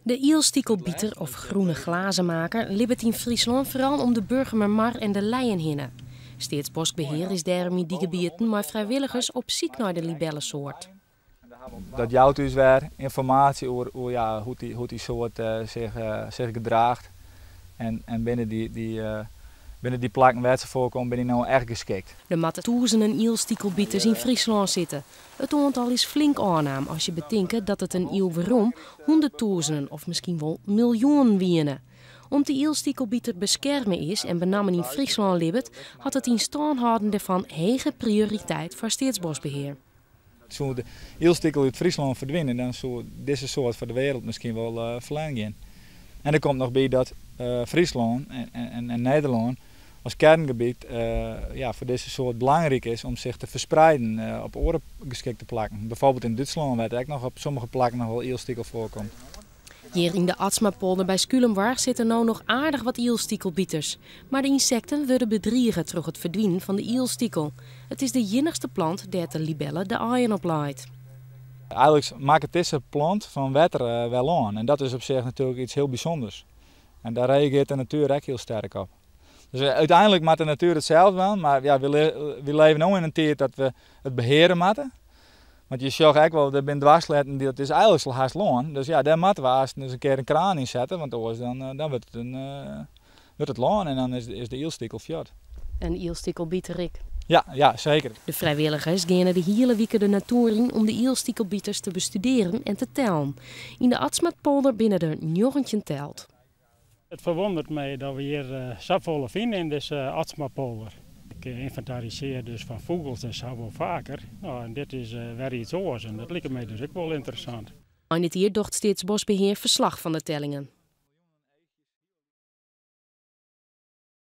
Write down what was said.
De ielstiekelbieter of groene glazenmaker libbet in Friesland vooral om de Burgermermar en de Leienhinnen. Staatsbosbeheer is daarom in die gebieden maar vrijwilligers op zoek naar de libellensoort. Dat jouwt dus weer informatie over hoe die soort zich gedraagt. En binnen die plakken waar ze voorkomen, ben je nou echt geschikt. Er moeten duizenden ielstiekelbieters in Friesland zitten. Het aantal is flink aannaam als je bedenkt dat het een eeuw waarom honderdduizenden of misschien wel miljoenen wienen. Om de ielstiekelbieter beschermen is en benammen in Friesland libbet, had het in stand houden ervan hege prioriteit voor Staatsbosbeheer. Zou de ielstiekel uit Friesland verdwijnen, dan zou deze soort voor de wereld misschien wel verlengen. En er komt nog bij dat Friesland en Nederland als kerngebied voor deze soort belangrijk is om zich te verspreiden op andere geschikte plekken. Bijvoorbeeld in Duitsland, waar het ook nog op sommige plekken nog wel ielstiekel voorkomt. Hier in de Atsmapolder bij Sculenborg zitten nou nog aardig wat ielstiekelbieters. Maar de insecten worden bedriegen door het verdwijnen van de ielstiekel. Het is de jinnigste plant die de libellen de aaien oplaait. Eigenlijk maakt het deze plant van water wel aan. En dat is op zich natuurlijk iets heel bijzonders. En daar reageert de natuur ook heel sterk op. Dus uiteindelijk maakt de natuur het zelf wel, maar ja, we leven nu in een tijd dat we het beheren moeten. Want je zag ook wel, er zijn dwarsletten, dat is eigenlijk zo haast loon. Dus ja, daar moeten we haast eens een keer een kraan in zetten, want anders dan wordt het loon en dan is de ielstiekel fjord. Een ielstiekelbieter ik. Ja, zeker. De vrijwilligers gaan de hele week de natuur in om de ielstiekelbieters te bestuderen en te tellen. In de Atsmatpolder binnen er 19 telt. Het verwondert mij dat we hier sapvolle vinden in deze Atsmapolder. Ik inventariseer dus van vogels en zo wel vaker. Nou, en dit is weer iets oors en dat lijkt mij dus ook wel interessant. In dit hier docht Staatsbosbeheer verslag van de tellingen.